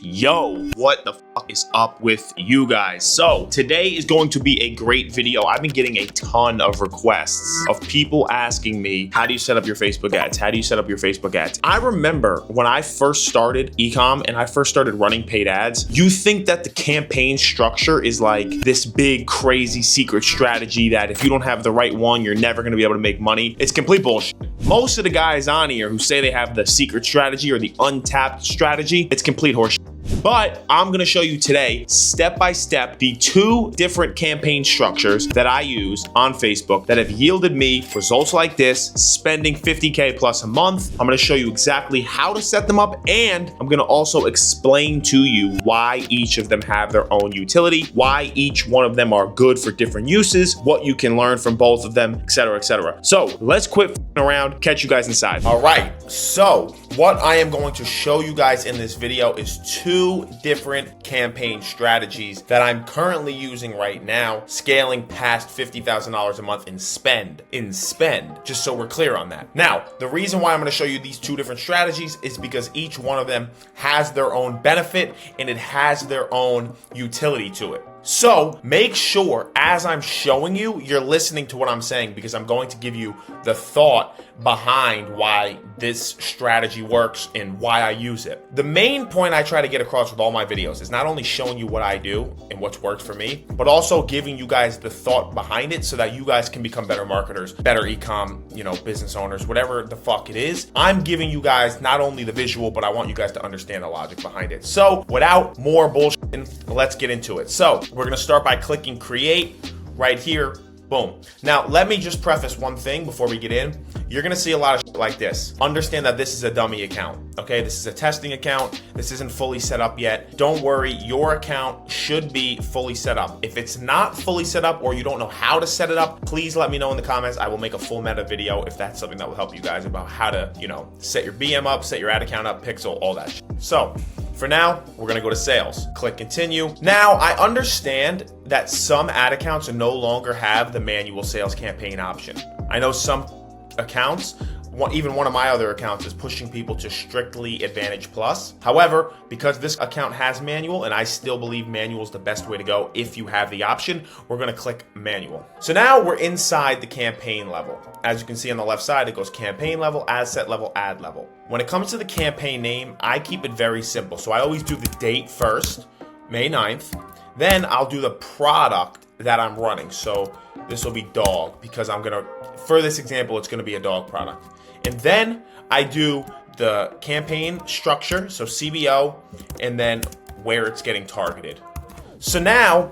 Yo, what the fuck is up with you guys? So today is going to be a great video. I've been getting a ton of requests of people asking me, how do you set up your Facebook ads? How do you set up your Facebook ads? I remember when I first started ecom and I first started running paid ads, you think that the campaign structure is like this big, crazy secret strategy that if you don't have the right one, you're never gonna be able to make money. It's complete bullshit. Most of the guys on here who say they have the secret strategy or the untapped strategy, it's complete horseshit. But I'm gonna show you today, step by step, the two different campaign structures that I use on Facebook that have yielded me results like this, spending 50K plus a month. I'm gonna show you exactly how to set them up, and I'm gonna also explain to you why each of them have their own utility, why each one of them are good for different uses, what you can learn from both of them, etc., etc. So let's quit f***ing around, catch you guys inside. All right, so what I am going to show you guys in this video is two different campaign strategies that I'm currently using right now, scaling past $50,000 a month in spend, just so we're clear on that. Now, the reason why I'm going to show you these two different strategies is because each one of them has their own benefit and it has their own utility to it. So make sure as I'm showing you, you're listening to what I'm saying, because I'm going to give you the thought behind why this strategy works and why I use it. The main point I try to get across with all my videos is not only showing you what I do and what's worked for me, but also giving you guys the thought behind it so that you guys can become better marketers, better ecom, business owners, whatever the fuck it is. I'm giving you guys not only the visual, but I want you guys to understand the logic behind it. So without more bullshit, let's get into it. So we're gonna start by clicking create right here. Boom. Now, let me just preface one thing before we get in. You're gonna see a lot of shit like this. Understand that this is a dummy account, okay? This is a testing account. This isn't fully set up yet. Don't worry, your account should be fully set up. If it's not fully set up or you don't know how to set it up, please let me know in the comments. I will make a full meta video if that's something that will help you guys about how to, set your BM up, set your ad account up, pixel, all that shit. So, for now, we're gonna go to sales. Click continue. Now, I understand that some ad accounts no longer have the manual sales campaign option. I know some accounts, even one of my other accounts, is pushing people to strictly Advantage Plus. However, because this account has manual, and I still believe manual is the best way to go if you have the option, we're gonna click manual. So now we're inside the campaign level. As you can see on the left side, it goes campaign level, ad set level, ad level. When it comes to the campaign name, I keep it very simple. So I always do the date first, May 9th. Then I'll do the product that I'm running. So this will be dog, because for this example, it's gonna be a dog product. And then I do the campaign structure, so CBO, and then where it's getting targeted. So now,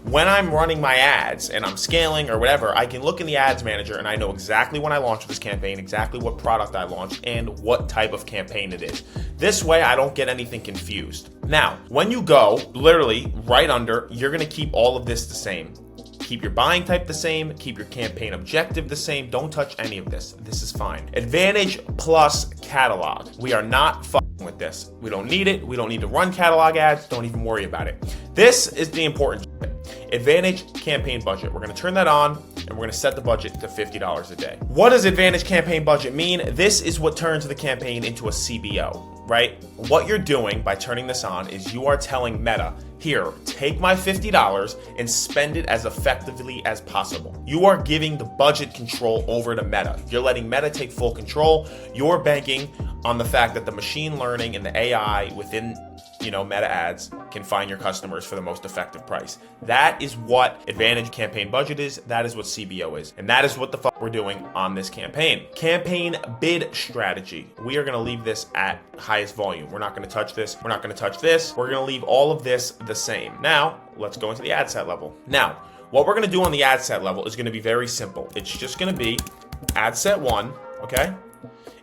when I'm running my ads and I'm scaling or whatever, I can look in the ads manager and I know exactly when I launched this campaign, exactly what product I launched, and what type of campaign it is. This way, I don't get anything confused. Now, when you go, literally right under, you're gonna keep all of this the same. Keep your buying type the same, keep your campaign objective the same, don't touch any of this. This is fine. Advantage plus catalog. We are not fucking with this. We don't need it. We don't need to run catalog ads. Don't even worry about it. This is the important shit. Advantage campaign budget. We're gonna turn that on and we're gonna set the budget to $50 a day. What does Advantage campaign budget mean? This is what turns the campaign into a CBO, right? What you're doing by turning this on is you are telling Meta, here, take my $50 and spend it as effectively as possible. You are giving the budget control over to Meta. You're letting Meta take full control. You're banking on the fact that the machine learning and the AI within Meta ads can find your customers for the most effective price. That is what Advantage campaign budget is. That is what CBO is. And that is what the fuck we're doing on this campaign. Campaign bid strategy. We are gonna leave this at highest volume. We're not gonna touch this. We're not gonna touch this. We're gonna leave all of this the same. Now, let's go into the ad set level. Now, what we're gonna do on the ad set level is gonna be very simple. It's just gonna be ad set 1, okay?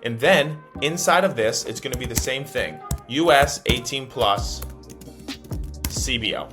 And then inside of this, it's gonna be the same thing. US 18 plus CBO.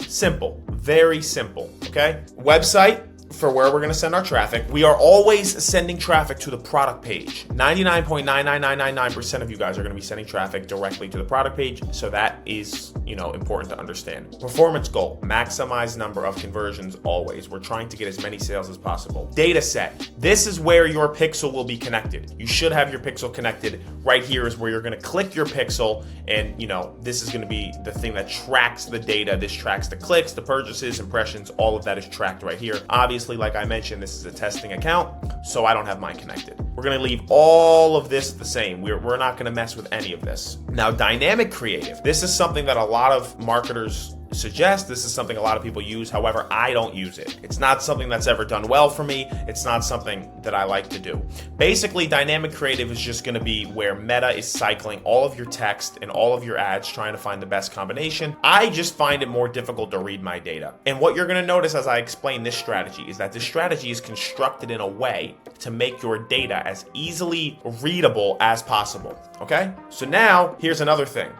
Simple, very simple, okay? Website, for where we're gonna send our traffic. We are always sending traffic to the product page. 99.99999% of you guys are gonna be sending traffic directly to the product page, so that is, important to understand. Performance goal, maximize number of conversions always. We're trying to get as many sales as possible. Data set, this is where your pixel will be connected. You should have your pixel connected. Right here is where you're gonna click your pixel, and this is gonna be the thing that tracks the data. This tracks the clicks, the purchases, impressions, all of that is tracked right here. Obviously, like I mentioned, this is a testing account, so I don't have mine connected. We're gonna leave all of this the same. We're not gonna mess with any of this. Now, dynamic creative. This is something that a lot of marketers suggest. This is something a lot of people use. However, I don't use it. It's not something that's ever done well for me. It's not something that I like to do. Basically, dynamic creative is just going to be where Meta is cycling all of your text and all of your ads, trying to find the best combination. I just find it more difficult to read my data. And what you're going to notice as I explain this strategy is that this strategy is constructed in a way to make your data as easily readable as possible. Okay? So now, here's another thing.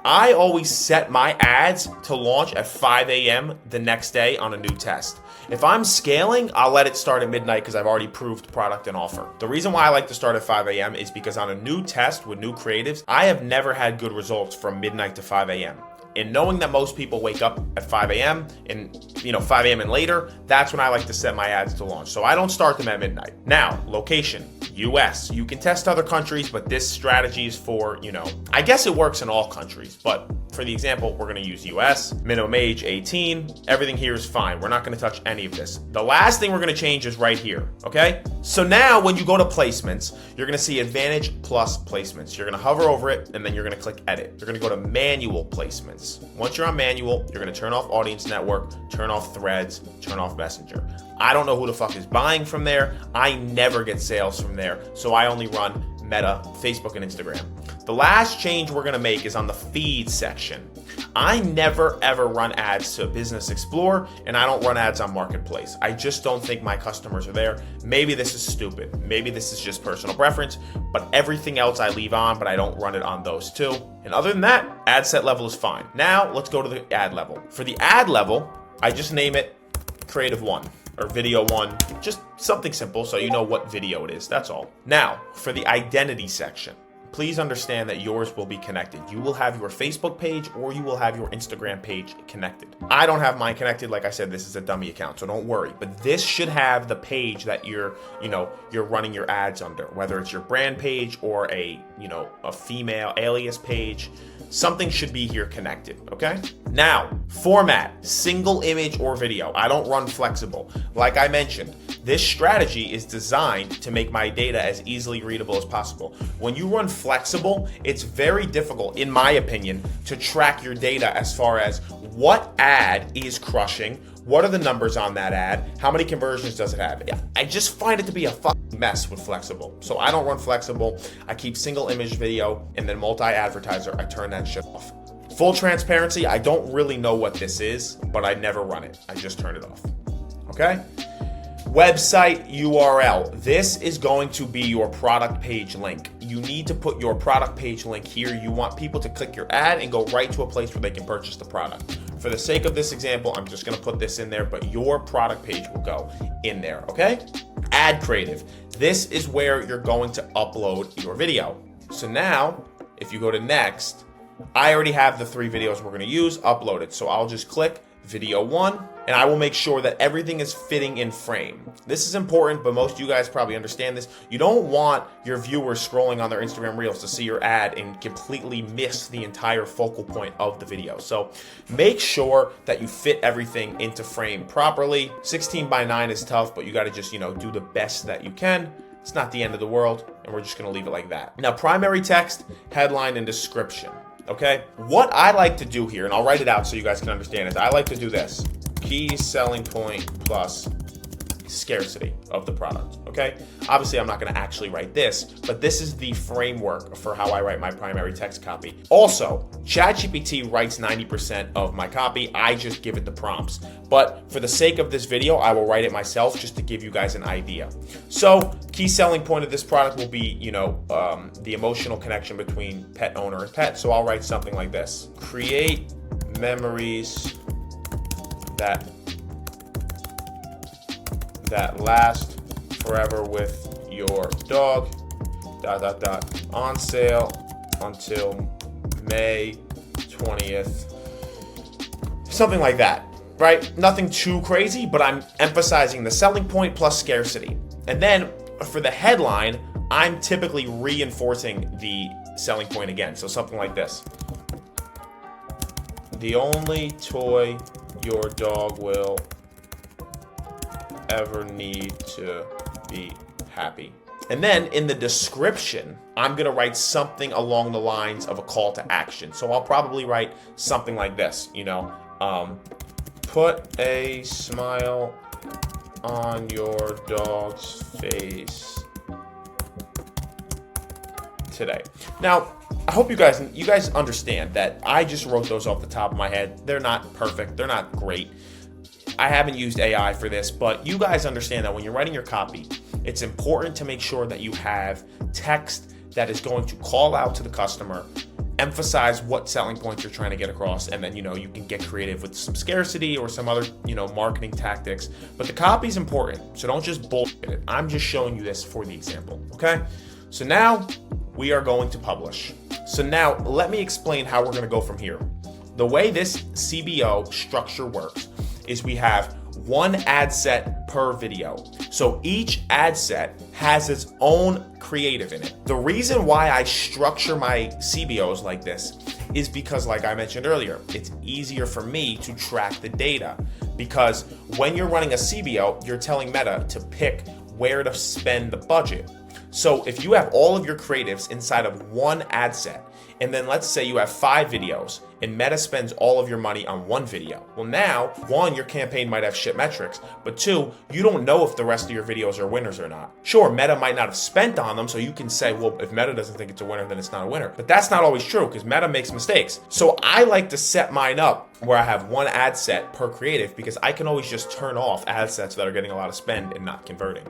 I always set my ads to launch at 5 a.m. the next day on a new test. If I'm scaling, I'll let it start at midnight because I've already proved product and offer. The reason why I like to start at 5 a.m. is because on a new test with new creatives, I have never had good results from midnight to 5 a.m. And knowing that most people wake up at 5 a.m. and 5 a.m. and later, that's when I like to set my ads to launch. So I don't start them at midnight. Now, location, US. You can test other countries, but this strategy is for, I guess it works in all countries, but for the example, we're gonna use US, minimum age 18. Everything here is fine. We're not gonna touch any of this. The last thing we're gonna change is right here, okay? So now when you go to placements, you're gonna see Advantage Plus placements. You're gonna hover over it and then you're gonna click edit. You're gonna go to manual placements. Once you're on manual, you're gonna turn off audience network, turn off threads, turn off messenger. I don't know who the fuck is buying from there. I never get sales from there, so I only run Meta, Facebook, and Instagram. The last change we're gonna make is on the feed section. I never ever run ads to Business Explorer, and I don't run ads on Marketplace. I just don't think my customers are there. Maybe this is stupid. Maybe this is just personal preference, but everything else I leave on, but I don't run it on those two. And other than that, ad set level is fine. Now, let's go to the ad level. For the ad level, I just name it Creative 1. Or video 1, just something simple so you know what video it is, that's all. Now, for the identity section, please understand that yours will be connected. You will have your Facebook page or you will have your Instagram page connected. I don't have mine connected. Like I said, this is a dummy account, so don't worry. But this should have the page that you're running your ads under, whether it's your brand page or a female alias page. Something should be here connected, okay? Now, format, single image or video. I don't run flexible. Like I mentioned, this strategy is designed to make my data as easily readable as possible. When you run flexible, it's very difficult, in my opinion, to track your data as far as what ad is crushing, what are the numbers on that ad, how many conversions does it have. I just find it to be a fucking mess with flexible. So I don't run flexible. I keep single image video, and then multi-advertiser, I turn that shit off. Full transparency, I don't really know what this is, but I never run it. I just turn it off, okay? Website URL. This is going to be your product page link. You need to put your product page link here. You want people to click your ad and go right to a place where they can purchase the product. For the sake of this example, I'm just gonna put this in there, but your product page will go in there, okay? Ad creative. This is where you're going to upload your video. So now, if you go to next, I already have the 3 videos we're gonna use uploaded. So I'll just click video 1, and I will make sure that everything is fitting in frame. This is important, but most of you guys probably understand this. You don't want your viewers scrolling on their Instagram Reels to see your ad and completely miss the entire focal point of the video. So make sure that you fit everything into frame properly. 16:9 is tough, but you gotta just, do the best that you can. It's not the end of the world, and we're just gonna leave it like that. Now, primary text, headline, and description. Okay, what I like to do here, and I'll write it out so you guys can understand it, I like to do this. Key selling point plus scarcity of the product, okay? Obviously, I'm not gonna actually write this, but this is the framework for how I write my primary text copy. Also, ChatGPT writes 90% of my copy. I just give it the prompts. But for the sake of this video, I will write it myself just to give you guys an idea. So, key selling point of this product will be, the emotional connection between pet owner and pet. So I'll write something like this. Create memories that that last forever with your dog, ... on sale until May 20th. Something like that, right? Nothing too crazy, but I'm emphasizing the selling point plus scarcity. And then for the headline, I'm typically reinforcing the selling point again. So something like this. The only toy your dog will ever need to be happy. And then in the description, I'm gonna write something along the lines of a call to action. So I'll probably write something like this, put a smile on your dog's face today. Now, I hope you guys understand that I just wrote those off the top of my head. They're not perfect, they're not great. I haven't used AI for this, but you guys understand that when you're writing your copy, it's important to make sure that you have text that is going to call out to the customer, emphasize what selling points you're trying to get across, and then, you can get creative with some scarcity or some other, marketing tactics. But the copy is important, so don't just bullshit it. I'm just showing you this for the example, okay? So now we are going to publish. So now let me explain how we're gonna go from here. The way this CBO structure works is we have one ad set per video. So each ad set has its own creative in it. The reason why I structure my CBOs like this is because, like I mentioned earlier, it's easier for me to track the data, because when you're running a CBO, you're telling Meta to pick where to spend the budget. So if you have all of your creatives inside of one ad set, and then let's say you have 5 videos and Meta spends all of your money on one video. Well, now, 1, your campaign might have shit metrics, but 2, you don't know if the rest of your videos are winners or not. Sure, Meta might not have spent on them, so you can say, well, if Meta doesn't think it's a winner, then it's not a winner. But that's not always true, because Meta makes mistakes. So I like to set mine up where I have one ad set per creative, because I can always just turn off ad sets that are getting a lot of spend and not converting.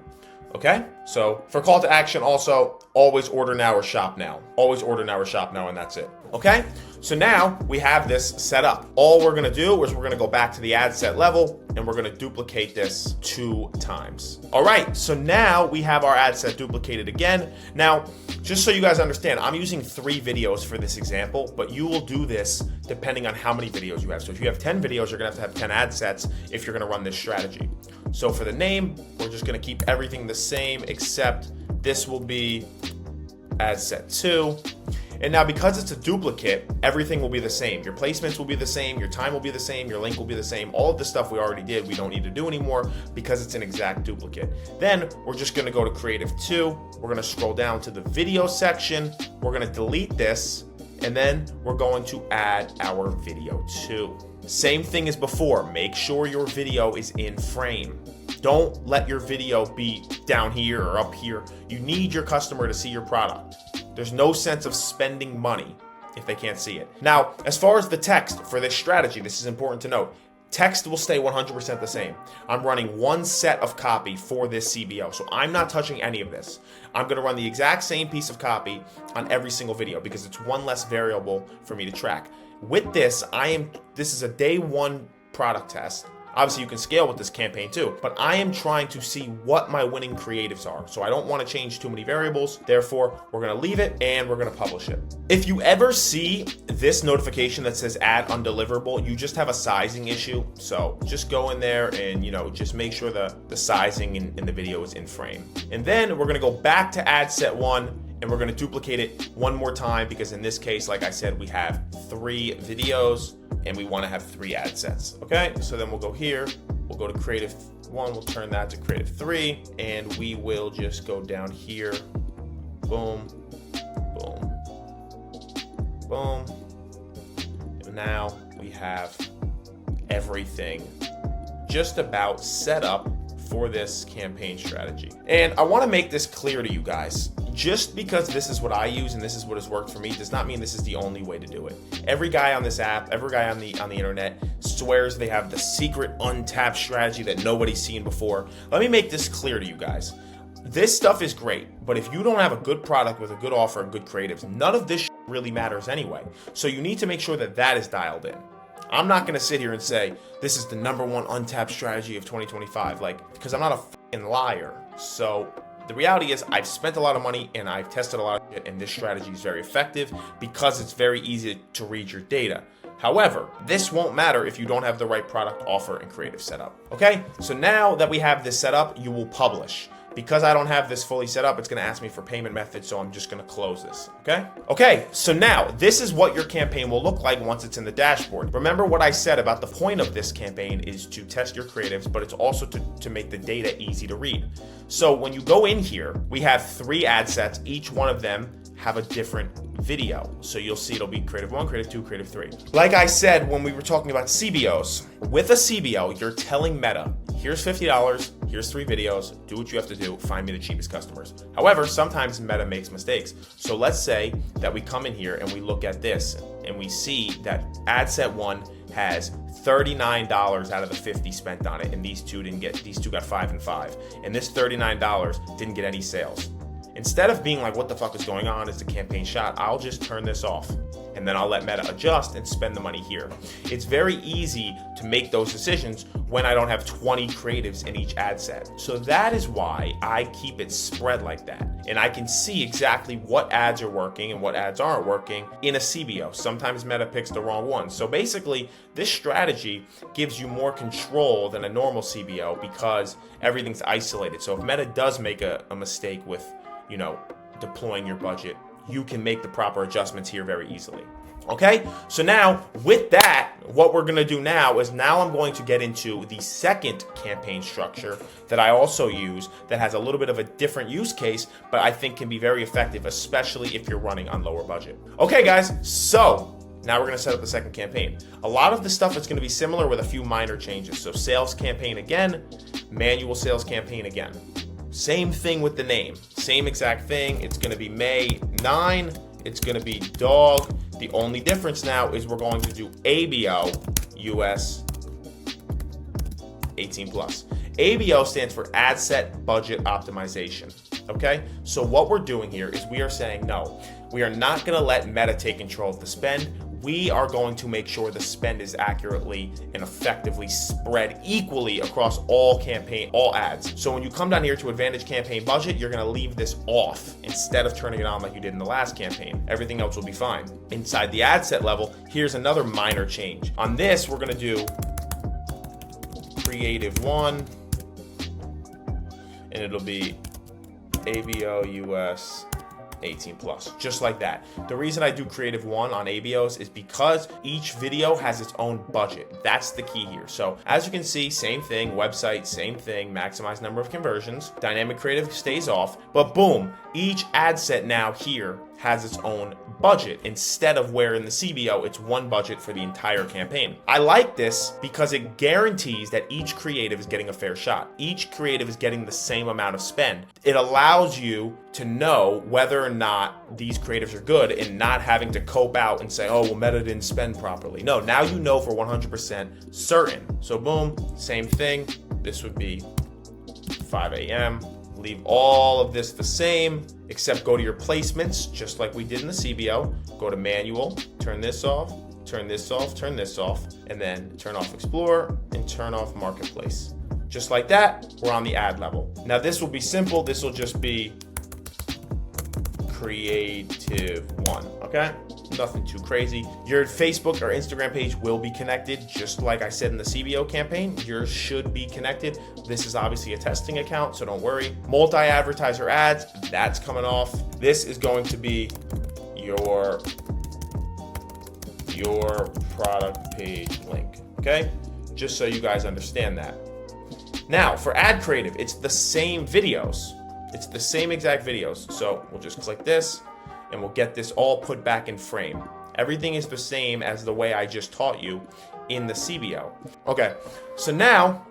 Okay, so for call to action also, always order now or shop now. Always order now or shop now, and that's it. Okay, so now we have this set up. All we're gonna do is we're gonna go back to the ad set level and we're gonna duplicate this 2 times. All right, so now we have our ad set duplicated again. Now, just so you guys understand, I'm using 3 videos for this example, but you will do this depending on how many videos you have. So if you have 10 videos, you're gonna have 10 ad sets if you're gonna run this strategy. So for the name, we're just gonna keep everything the same, except this will be ad set 2. And now, because it's a duplicate, everything will be the same. Your placements will be the same, your time will be the same, your link will be the same. All of the stuff we already did, we don't need to do anymore because it's an exact duplicate. Then we're just gonna go to Creative 2. We're gonna scroll down to the video section. We're gonna delete this, and then we're going to add our video 2. Same thing as before, make sure your video is in frame. Don't let your video be down here or up here. You need your customer to see your product. There's no sense of spending money if they can't see it. Now, as far as the text for this strategy, this is important to note. Text will stay 100% the same. I'm running one set of copy for this CBO, so I'm not touching any of this. I'm gonna run the exact same piece of copy on every single video because it's one less variable for me to track. With this, this is a day 1 product test. Obviously, you can scale with this campaign too, but I am trying to see what my winning creatives are. So I don't want to change too many variables. Therefore, we're going to leave it and we're going to publish it. If you ever see this notification that says add undeliverable, you just have a sizing issue. So just go in there and, just make sure the sizing in the video is in frame. And then we're going to go back to ad set 1 and we're going to duplicate it one more time because in this case, like I said, we have 3 videos and we want to have 3 ad sets. Okay, so then we'll go here, we'll go to Creative 1, we'll turn that to Creative 3, and we will just go down here, boom, boom, boom. And now we have everything just about set up for this campaign strategy. And I want to make this clear to you guys. Just because this is what I use and this is what has worked for me does not mean this is the only way to do it. Every guy on this app, every guy on the internet swears they have the secret untapped strategy that nobody's seen before. Let me make this clear to you guys. This stuff is great, but if you don't have a good product with a good offer and good creatives, none of this really matters anyway. So you need to make sure that that is dialed in. I'm not going to sit here and say this is the #1 untapped strategy of 2025, because I'm not a and liar. So the reality is I've spent a lot of money and I've tested a lot of shit, and this strategy is very effective because it's very easy to read your data. However, this won't matter if you don't have the right product offer and creative set up. Okay, so now that we have this set up, you will publish. Because I don't have this fully set up, it's gonna ask me for payment methods, so I'm just gonna close this, okay? Okay, so now this is what your campaign will look like once it's in the dashboard. Remember what I said about the point of this campaign is to test your creatives, but it's also to make the data easy to read. So when you go in here, we have 3 ad sets. Each one of them have a different video. So you'll see it'll be creative 1, creative 2, creative 3. Like I said when we were talking about CBOs, with a CBO, you're telling Meta, here's $50, here's 3 videos, do what you have to do, find me the cheapest customers. However, sometimes Meta makes mistakes. So let's say that we come in here and we look at this and we see that ad set 1 has $39 out of the 50 spent on it, and these two got 5 and 5. And this $39 didn't get any sales. Instead of being like, what the fuck is going on? Is the campaign shot? I'll just turn this off. And then I'll let Meta adjust and spend the money here. It's very easy to make those decisions when I don't have 20 creatives in each ad set. So that is why I keep it spread like that. And I can see exactly what ads are working and what ads aren't working in a CBO. Sometimes Meta picks the wrong one. So basically, this strategy gives you more control than a normal CBO because everything's isolated. So if Meta does make a mistake with, deploying your budget, you can make the proper adjustments here very easily. Okay, so now with that, what we're gonna do now is I'm going to get into the second campaign structure that I also use that has a little bit of a different use case, but I think can be very effective, especially if you're running on lower budget. Okay guys, so now we're gonna set up the second campaign. A lot of the stuff is gonna be similar with a few minor changes. So sales campaign again, manual sales campaign again. Same thing with the name, same exact thing. It's gonna be May 9, it's gonna be dog. The only difference now is we're going to do ABO US 18 plus. ABO stands for Ad Set Budget Optimization, okay? So what we're doing here is we are saying, no, we are not gonna let Meta take control of the spend. We are going to make sure the spend is accurately and effectively spread equally across all ads. So when you come down here to Advantage Campaign Budget, you're gonna leave this off instead of turning it on like you did in the last campaign. Everything else will be fine. Inside the ad set level, here's another minor change. On this, we're gonna do Creative 1, and it'll be ABO US 18 plus, just like that. The reason I do Creative 1 on ABOs is because each video has its own budget. That's the key here. So as you can see, same thing, website, same thing, maximize number of conversions, dynamic creative stays off, but boom, each ad set now here has its own budget instead of where in the CBO it's one budget for the entire campaign. I like this because it guarantees that each creative is getting a fair shot. Each creative is getting the same amount of spend. It allows you to know whether or not these creatives are good and not having to cope out and say, oh, well, Meta didn't spend properly. No, now you know for 100% certain. So boom, same thing. This would be 5 a.m. Leave all of this the same, except go to your placements, just like we did in the CBO. Go to manual, turn this off, turn this off, turn this off, and then turn off Explorer and turn off Marketplace. Just like that, we're on the ad level. Now this will be simple. This will just be Creative 1, okay? Nothing too crazy. Your Facebook or Instagram page will be connected, just like I said in the CBO campaign. Yours should be connected. This is obviously a testing account, so don't worry. Multi-advertiser ads, that's coming off. This is going to be your product page link, okay? Just so you guys understand that. Now, for ad creative, it's the same videos. It's the same exact videos. So we'll just click this and we'll get this all put back in frame. Everything is the same as the way I just taught you in the CBO. Okay, so now,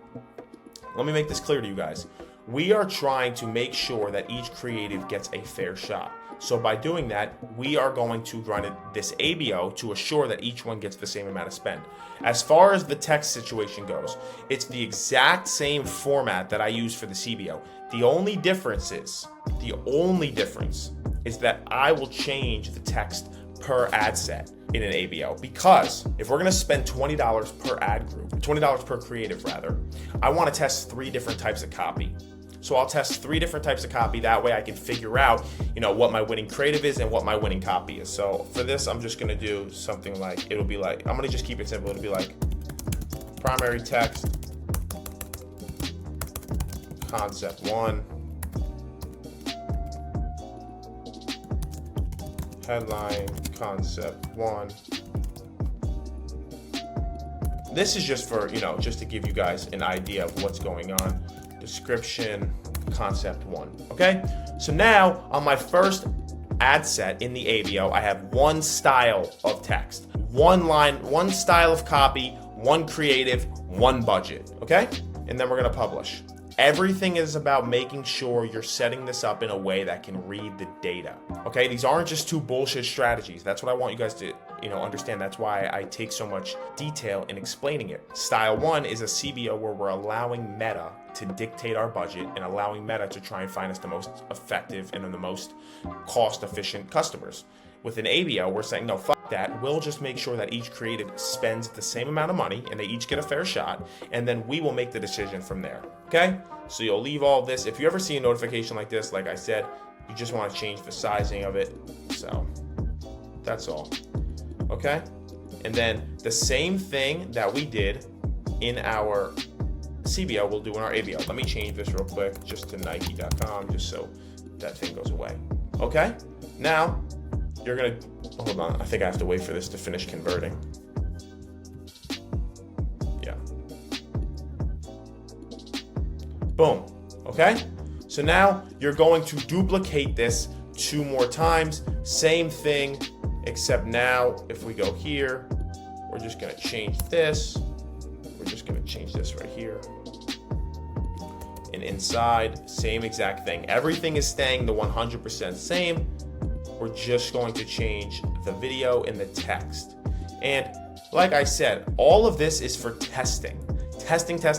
let me make this clear to you guys. We are trying to make sure that each creative gets a fair shot. So by doing that, we are going to run this ABO to assure that each one gets the same amount of spend. As far as the text situation goes, it's the exact same format that I use for the CBO. The only difference is that I will change the text per ad set in an ABO, because if we're gonna spend $20 per ad group, $20 per creative rather, I wanna test 3 different types of copy. So I'll test 3 different types of copy. That way I can figure out, what my winning creative is and what my winning copy is. So for this, I'm just gonna do something like, I'm gonna just keep it simple. It'll be like primary text, concept 1, headline, concept 1. This is just for, just to give you guys an idea of what's going on. Description, concept 1, okay? So now on my first ad set in the ABO, I have 1 style of text, 1 line, 1 style of copy, 1 creative, 1 budget, okay? And then we're gonna publish. Everything is about making sure you're setting this up in a way that can read the data, okay? These aren't just 2 bullshit strategies. That's what I want you guys to, understand. That's why I take so much detail in explaining it. Style 1 is a CBO where we're allowing Meta to dictate our budget and allowing Meta to try and find us the most effective and the most cost-efficient customers. With an ABO, we're saying, no, fuck that. We'll just make sure that each creative spends the same amount of money and they each get a fair shot, and then we will make the decision from there, okay? So you'll leave all this. If you ever see a notification like this, like I said, you just want to change the sizing of it. So that's all, okay? And then the same thing that we did in our CBO, we'll do in our ABO. Let me change this real quick just to Nike.com, just so that thing goes away, okay? Now, you're gonna, hold on, I think I have to wait for this to finish converting. Yeah. Boom, okay? So now you're going to duplicate this 2 more times, same thing, except now if we go here, we're just gonna change this. We're just gonna change this right here. And inside, same exact thing. Everything is staying the 100% same. We're just going to change the video and the text. And like I said, all of this is for testing. Testing.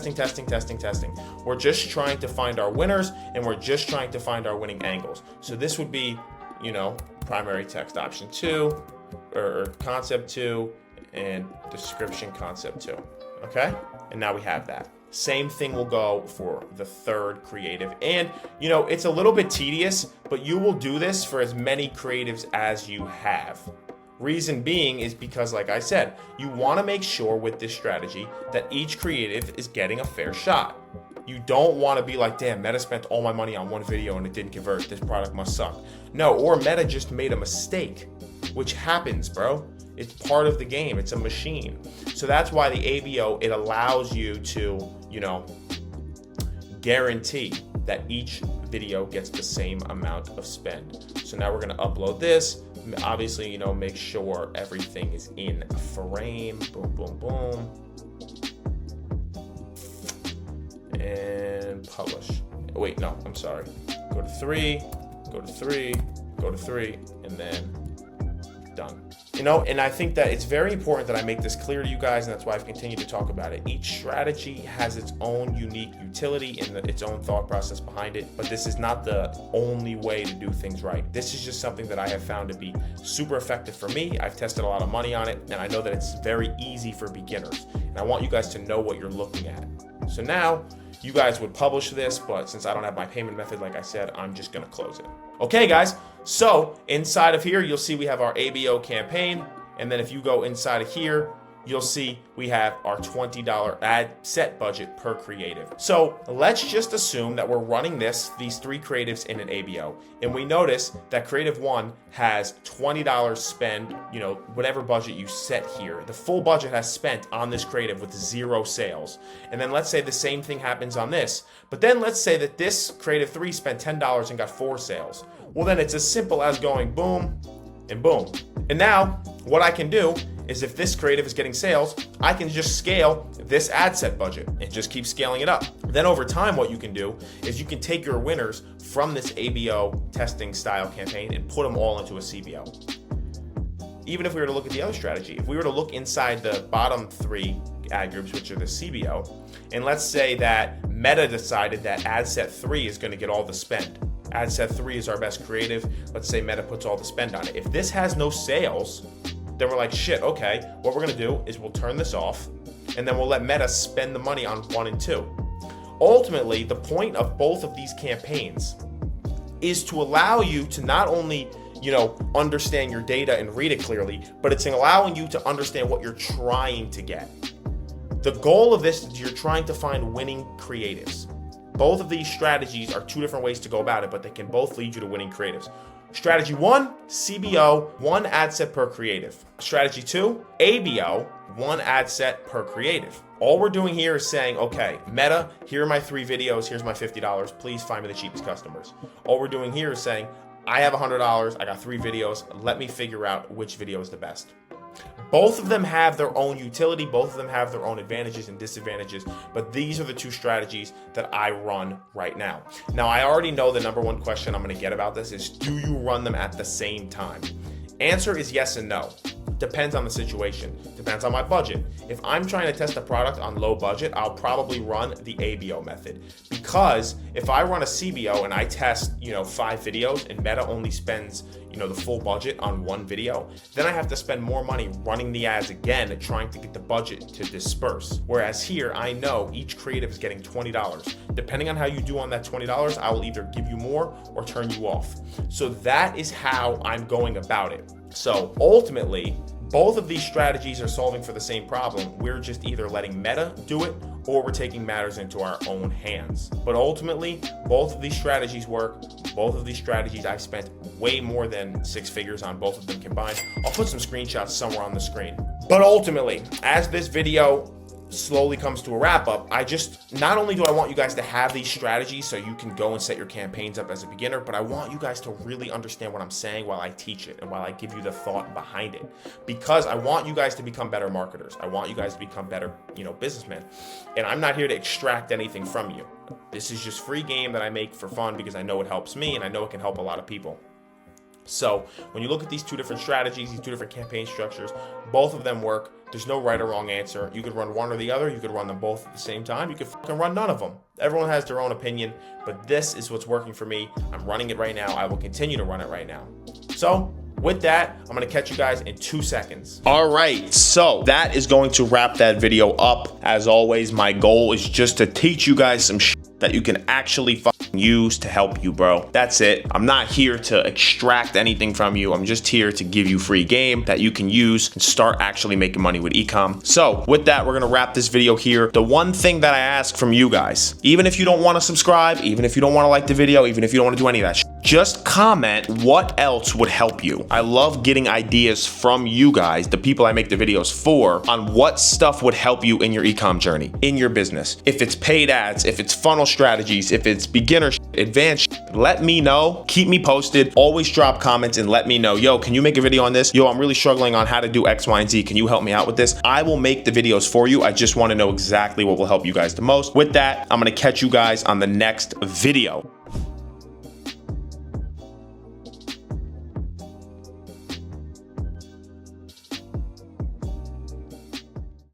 We're just trying to find our winners and we're just trying to find our winning angles. So this would be, primary text option 2 or concept 2 and description concept 2, okay? And now we have that. Same thing will go for the 3rd creative. And, it's a little bit tedious, but you will do this for as many creatives as you have. Reason being is because, like I said, you want to make sure with this strategy that each creative is getting a fair shot. You don't want to be like, damn, Meta spent all my money on 1 video and it didn't convert. This product must suck. No, or Meta just made a mistake, which happens, bro. It's part of the game. It's a machine. So that's why the ABO, it allows you to, guarantee that each video gets the same amount of spend. So now we're going to upload this. Obviously, make sure everything is in frame. Boom, boom, boom. And publish. Wait, no, I'm sorry. Go to 3, go to 3, go to 3, and then done. And I think that it's very important that I make this clear to you guys, and that's why I've continued to talk about it. Each strategy has its own unique utility and its own thought process behind it, but this is not the only way to do things right. This is just something that I have found to be super effective for me. I've tested a lot of money on it, and I know that it's very easy for beginners, and I want you guys to know what you're looking at. So now, you guys would publish this, but since I don't have my payment method, like I said, I'm just gonna close it. Okay, guys, so inside of here, you'll see we have our ABO campaign, and then if you go inside of here, you'll see we have our $20 ad set budget per creative. So let's just assume that we're running these 3 creatives in an ABO, and we notice that creative 1 has $20 spend, whatever budget you set here. The full budget has spent on this creative with 0 sales. And then let's say the same thing happens on this, but then let's say that this creative 3 spent $10 and got 4 sales. Well, then it's as simple as going boom and boom. And now what I can do is if this creative is getting sales, I can just scale this ad set budget and just keep scaling it up. Then over time, what you can do is you can take your winners from this ABO testing style campaign and put them all into a CBO. Even if we were to look at the other strategy, if we were to look inside the bottom 3 ad groups, which are the CBO, and let's say that Meta decided that ad set 3 is going to get all the spend. Ad set 3 is our best creative. Let's say Meta puts all the spend on it. If this has no sales, then we're like, shit, okay, what we're gonna do is we'll turn this off and then we'll let Meta spend the money on 1 and 2. ultimately, the point of both of these campaigns is to allow you to not only understand your data and read it clearly, but it's allowing you to understand what you're trying to get. The goal of this is you're trying to find winning creatives. Both of these strategies are two different ways to go about it, but they can both lead you to winning creatives. Strategy 1, CBO, 1 ad set per creative. Strategy 2, ABO, 1 ad set per creative. All we're doing here is saying, okay, Meta, here are my 3 videos, here's my $50, please find me the cheapest customers. All we're doing here is saying, I have $100, I got 3 videos, let me figure out which video is the best. Both of them have their own utility, both of them have their own advantages and disadvantages, but these are the 2 strategies that I run right now. Now, I already know the number 1 question I'm gonna get about this is, do you run them at the same time? Answer is yes and no. Depends on the situation, depends on my budget. If I'm trying to test a product on low budget, I'll probably run the ABO method. Because if I run a CBO and I test, 5 videos and Meta only spends, the full budget on 1 video, then I have to spend more money running the ads again and trying to get the budget to disperse. Whereas here, I know each creative is getting $20. Depending on how you do on that $20, I will either give you more or turn you off. So that is how I'm going about it. So ultimately, both of these strategies are solving for the same problem. We're just either letting Meta do it or we're taking matters into our own hands. But ultimately, both of these strategies work. Both of these strategies, I've spent way more than 6 figures on both of them combined. I'll put some screenshots somewhere on the screen. But ultimately, as this video slowly comes to a wrap up, not only do I want you guys to have these strategies so you can go and set your campaigns up as a beginner, but I want you guys to really understand what I'm saying while I teach it and while I give you the thought behind it, because I want you guys to become better marketers. I want you guys to become better, businessmen. And I'm not here to extract anything from you. This is just free game that I make for fun because I know it helps me and I know it can help a lot of people. So when you look at these 2 different strategies, these 2 different campaign structures, both of them work. There's no right or wrong answer. You could run one or the other. You could run them both at the same time. You could fucking run none of them. Everyone has their own opinion, but this is what's working for me. I'm running it right now. I will continue to run it right now. So with that, I'm gonna catch you guys in 2 seconds. All right, so that is going to wrap that video up. As always, my goal is just to teach you guys some shit that you can actually fucking use to help you, bro. That's it. I'm not here to extract anything from you. I'm just here to give you free game that you can use and start actually making money with e-com. So with that, we're gonna wrap this video here. The one thing that I ask from you guys, even if you don't wanna subscribe, even if you don't wanna like the video, even if you don't wanna do any of that shit, just comment what else would help you. I love getting ideas from you guys, the people I make the videos for, on what stuff would help you in your e-com journey, in your business. If it's paid ads, if it's funnel strategies, if it's beginner, advanced, let me know. Keep me posted. Always drop comments and let me know. Yo, can you make a video on this? Yo, I'm really struggling on how to do X, Y, and Z. Can you help me out with this? I will make the videos for you. I just want to know exactly what will help you guys the most. With that, I'm going to catch you guys on the next video.